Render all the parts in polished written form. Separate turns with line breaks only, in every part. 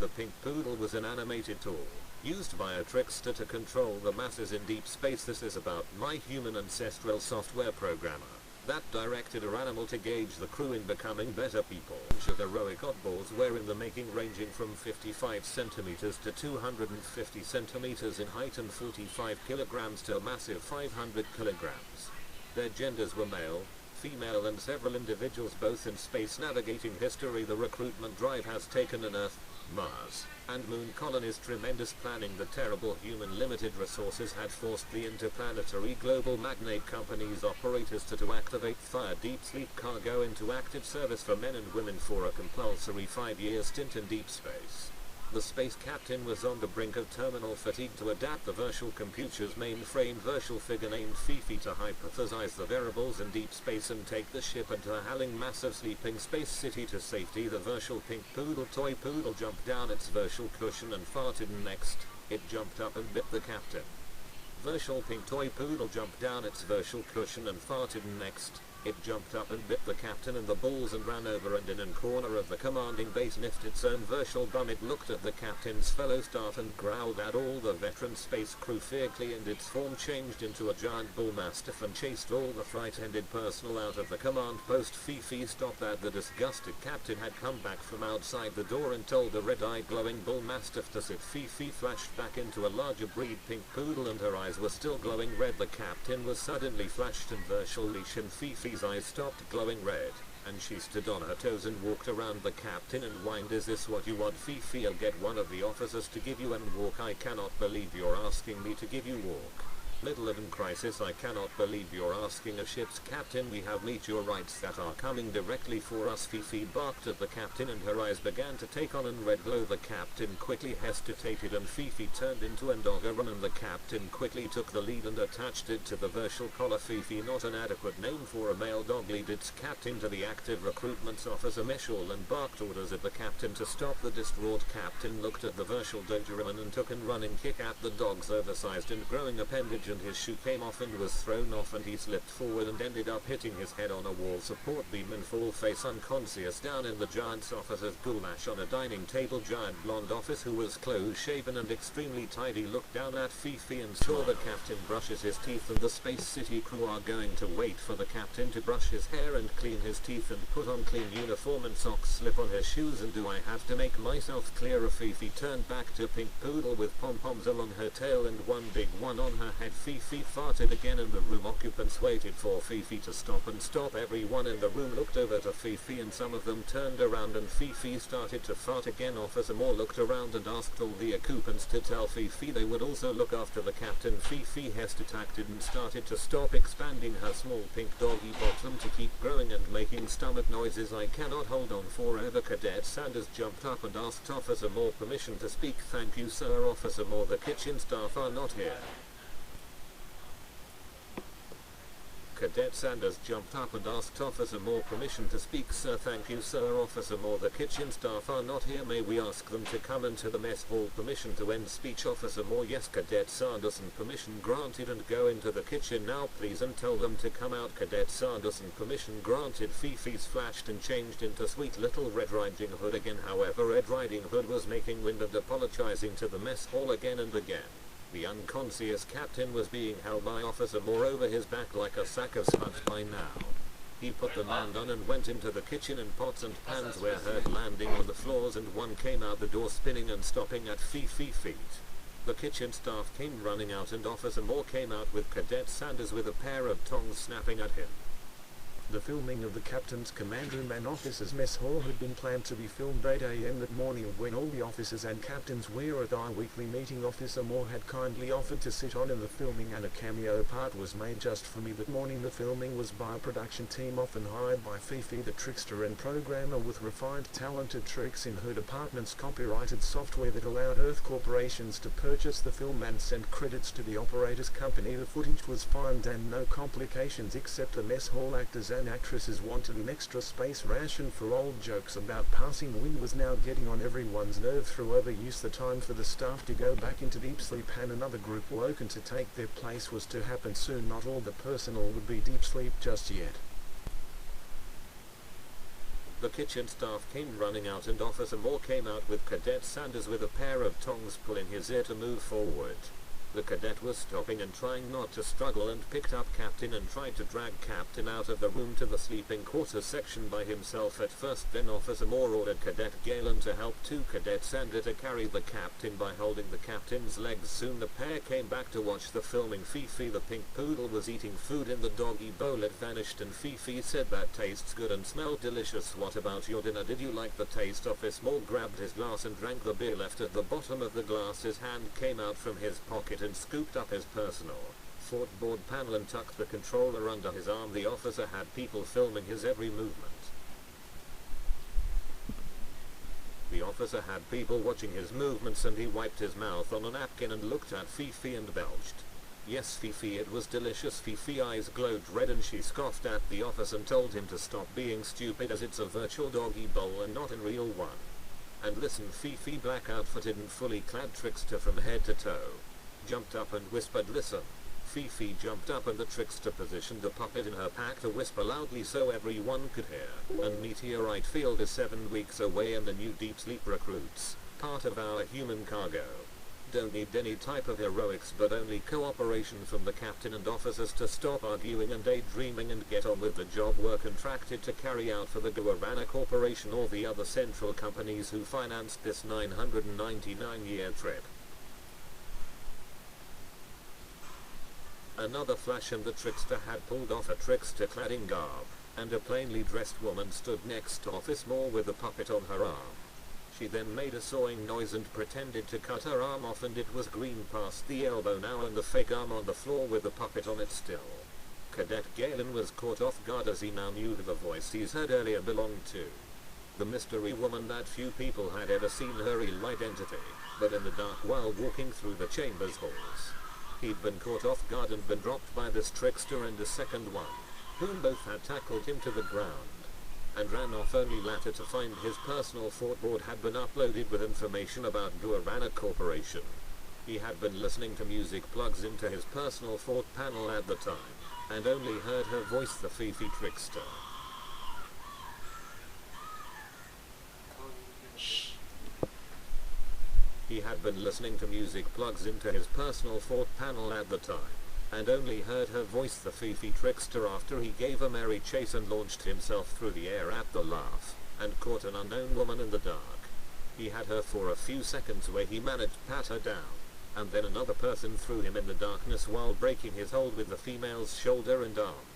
the pink poodle was an animated tool used by a trickster to control the masses in deep space. This is about my human ancestral software programmer that directed our animal to gauge the crew in becoming better people. Of heroic oddballs were in the making, ranging from 55 centimeters to 250 centimeters in height and 45 kilograms to a massive 500 kilograms. Their genders were male, female and several individuals both in space. Navigating history, the recruitment drive has taken an Earth, Mars, and Moon colonies. Tremendous planning. The terrible human limited resources had forced the interplanetary global magnate companies operators to activate fire deep sleep cargo into active service for men and women for a compulsory 5-year stint in deep space. The space captain was on the brink of terminal fatigue to adapt the virtual computer's mainframe virtual figure named Fifi to hypothesize the variables in deep space and take the ship into a howling massive sleeping space city to safety. The virtual pink poodle toy poodle jumped down its virtual cushion and farted. Next, it jumped up and bit the captain. Virtual pink toy poodle jumped down its virtual cushion and farted. Next, it jumped up and bit the captain in the balls and ran over and in a corner of the commanding base sniffed its own virtual bum. It looked at the captain's fellow staff and growled at all the veteran space crew fiercely, and its form changed into a giant bull mastiff and chased all the fright-ended personnel out of the command post. Fifi stopped that. The disgusted captain had come back from outside the door and told the red-eyed glowing bull mastiff to sit. Fifi flashed back into a larger breed pink poodle and her eyes were still glowing red. The captain was suddenly flashed in virtual leash and Fifi's eyes stopped glowing red, and she stood on her toes and walked around the captain and whined, "Is this what you want, Fifi? I'll get one of the officers to give you an walk." "I cannot believe you're asking me to give you walk." "Middle of a crisis. I cannot believe you're asking a ship's captain. We have meteorites that are coming directly for us." Fifi barked at the captain and her eyes began to take on a red glow. The captain quickly hesitated and Fifi turned into an OGUARANA, and the captain quickly took the lead and attached it to the virtual collar. Fifi, not an adequate name for a male dog, lead its captain to the active recruitment officer Michelle and barked orders at the captain to stop. The distraught captain looked at the virtual OGUARANA and took a running kick at the dog's oversized and growing appendage, and his shoe came off and was thrown off, and he slipped forward and ended up hitting his head on a wall support beam and fall face unconscious down in the giant's officer's goulash on a dining table. Giant blonde officer who was close shaven and extremely tidy looked down at Fifi and saw the captain brushes his teeth, and the space city crew are going to wait for the captain to brush his hair and clean his teeth and put on clean uniform and socks, slip on his shoes. "And do I have to make myself clearer?" Fifi turned back to pink poodle with pom-poms along her tail and one big one on her head. Fifi farted again and the room occupants waited for Fifi to stop. Everyone in the room looked over to Fifi and some of them turned around and Fifi started to fart again. Officer Moore looked around and asked all the occupants to tell Fifi they would also look after the captain. Fifi hesitated and started to stop expanding her small pink doggy bottom to keep growing and making stomach noises. "I cannot hold on forever." Cadet Sanders jumped up and asked Officer Moore permission to speak. "Thank you, sir." "Officer Moore, the kitchen staff are not here." Cadet Sanders jumped up and asked Officer Moore permission to speak. "Sir, thank you, sir." "Officer Moore, the kitchen staff are not here. May we ask them to come into the mess hall?" "Permission to end speech." Officer Moore, "Yes." Cadet Sanderson, "Permission granted." "And go into the kitchen now, please, and tell them to come out." Cadet Sanderson, "Permission granted." Fifi's flashed and changed into sweet little Red Riding Hood again. However, Red Riding Hood was making wind and apologizing to the mess hall again and again. The unconscious captain was being held by Officer Moore over his back like a sack of spuds by now. He put the man down and went into the kitchen, and pots and pans were heard landing on the floors and one came out the door spinning and stopping at Fifi's feet. The kitchen staff came running out and Officer Moore came out with Cadet Sanders with a pair of tongs snapping at him. The filming of the captain's command room and officers' mess hall had been planned to be filmed 8 a.m. that morning when all the officers and captains were at our weekly meeting. Officer Moore had kindly offered to sit on in the filming and a cameo part was made just for me that morning. The filming was by a production team often hired by Fifi the trickster and programmer with refined talented tricks in her department's copyrighted software that allowed Earth corporations to purchase the film and send credits to the operator's company. The footage was fine and no complications except the mess hall actors and actresses wanted an extra space ration for old jokes about passing wind was now getting on everyone's nerve through overuse. The time for the staff to go back into deep sleep and another group woken to take their place was to happen soon. Not all the personnel would be deep sleep just yet. The kitchen staff came running out and Officer Moore came out with Cadet Sanders with a pair of tongs pulling his ear to move forward. The cadet was stopping and trying not to struggle and picked up Captain and tried to drag Captain out of the room to the sleeping quarters section by himself at first. Then Officer Moore ordered Cadet Galen to help Cadet Sander to carry the Captain by holding the Captain's legs. Soon the pair came back to watch the filming. Fifi the pink poodle was eating food in the doggy bowl. It vanished and Fifi said, "That tastes good and smelled delicious. What about your dinner? Did you like the taste of it?" Moore grabbed his glass and drank the beer left at the bottom of the glass. His hand came out from his pocket and scooped up his personal fort board panel and tucked the controller under his arm. The officer had people filming his every movement. The officer had people watching his movements and he wiped his mouth on a napkin and looked at Fifi and belched. "Yes, Fifi, it was delicious." Fifi's eyes glowed red and she scoffed at the officer and told him to stop being stupid as it's a virtual doggy bowl and not a real one. And listen, Fifi, black outfitted and fully clad trickster from head to toe, jumped up and whispered, "Listen." Fifi jumped up and the trickster positioned the puppet in her pack to whisper loudly so everyone could hear. "And meteorite field is 7 weeks away and the new deep sleep recruits, part of our human cargo. Don't need any type of heroics but only cooperation from the captain and officers to stop arguing and daydreaming and get on with the job we're contracted to carry out for the Guarana Corporation or the other central companies who financed this 999-year trip." Another flash and the trickster had pulled off a trickster-clad in garb, and a plainly dressed woman stood next to Officer Moore with a puppet on her arm. She then made a sawing noise and pretended to cut her arm off and it was green past the elbow now and the fake arm on the floor with the puppet on it still. Cadet Galen was caught off guard as he now knew who the voice he's heard earlier belonged to. The mystery woman that few people had ever seen her real identity, but in the dark while walking through the chamber's halls. He'd been caught off guard and been dropped by this trickster and a second one, whom both had tackled him to the ground, and ran off only later to find his personal fort board had been uploaded with information about Guarana Corporation. He had been listening to music plugs into his personal fort panel at the time, and only heard her voice, the Fifi trickster. He had been listening to music plugs into his personal fort panel at the time, and only heard her voice, the Fifi trickster, after he gave a merry chase and launched himself through the air at the laugh, and caught an unknown woman in the dark. He had her for a few seconds where he managed to pat her down, and then another person threw him in the darkness while breaking his hold with the female's shoulder and arm.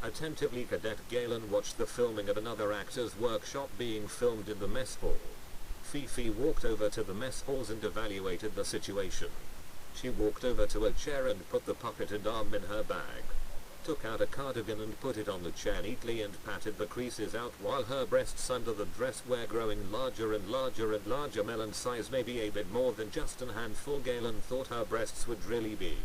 Attentively, Cadet Galen watched the filming of another actor's workshop being filmed in the mess hall. Fifi walked over to the mess halls and evaluated the situation. She walked over to a chair and put the puppet and arm in her bag, took out a cardigan and put it on the chair neatly and patted the creases out while her breasts under the dress were growing larger and larger and larger, melon size, maybe a bit more than just a handful. Galen thought her breasts would really be.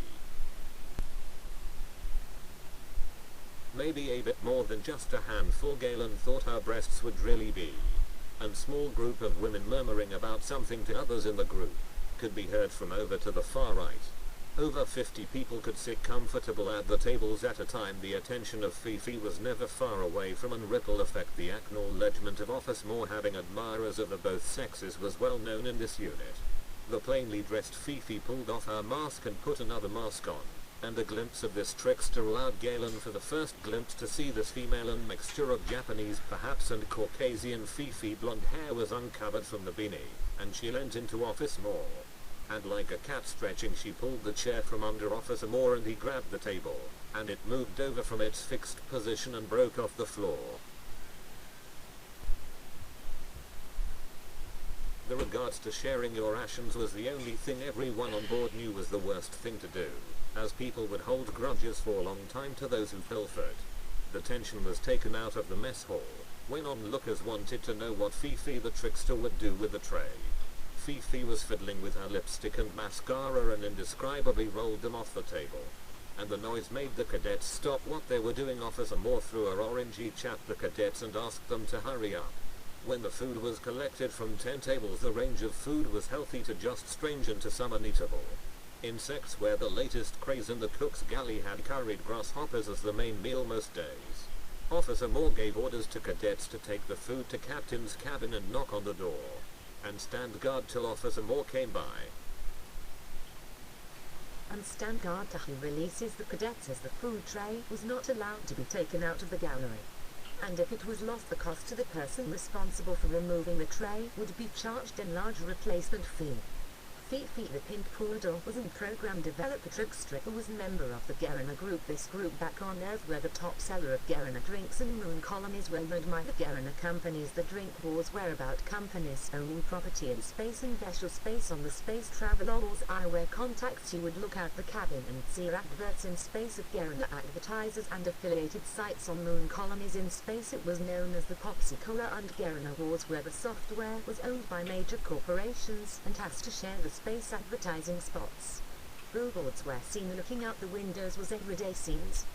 Maybe a bit more than just a handful. Galen thought her breasts would really be. And small group of women murmuring about something to others in the group could be heard from over to the far right. Over 50 people could sit comfortable at the tables at a time. The attention of Fifi was never far away from an ripple effect. The acknowledgement of Officer Moore having admirers of the both sexes was well known in this unit. The plainly dressed Fifi pulled off her mask and put another mask on, and a glimpse of this trickster allowed Galen for the first glimpse to see this female, and mixture of Japanese perhaps and Caucasian. Fifi blonde hair was uncovered from the beanie, and she leant into Officer Moore. And like a cat stretching, she pulled the chair from under Officer Moore and he grabbed the table, and it moved over from its fixed position and broke off the floor. The regards to sharing your rations was the only thing everyone on board knew was the worst thing to do, as people would hold grudges for a long time to those who pilfered. The tension was taken out of the mess hall when onlookers wanted to know what Fifi the trickster would do with the tray. Fifi was fiddling with her lipstick and mascara and indescribably rolled them off the table, and the noise made the cadets stop what they were doing. Officer Moore threw her orangey chapped the cadets and asked them to hurry up. When the food was collected from 10 tables, the range of food was healthy to just strange and to some uneatable. Insects were the latest craze, and the cook's galley had curried grasshoppers as the main meal most days. Officer Moore gave orders to cadets to take the food to captain's cabin and knock on the door. And stand guard till Officer Moore came by.
And stand guard till he releases the cadets, as the food tray was not allowed to be taken out of the gallery. And if it was lost, the cost to the person responsible for removing the tray would be charged a large replacement fee. Fifi the Pink Poodle was a program developer trickster who was a member of the Guarana group. This group back on Earth were the top seller of Guarana drinks, and moon colonies were owned by the Guarana companies. The drink wars were about companies owning property in space and special space on the space travel wars. Eyewear contacts. You would look out the cabin and see adverts in space of Guarana advertisers and affiliated sites on moon colonies in space. It was known as the POPSY Cola and Guarana wars, where the software was owned by major corporations and has to share the space advertising spots. Billboards were seen looking out the windows was everyday scenes.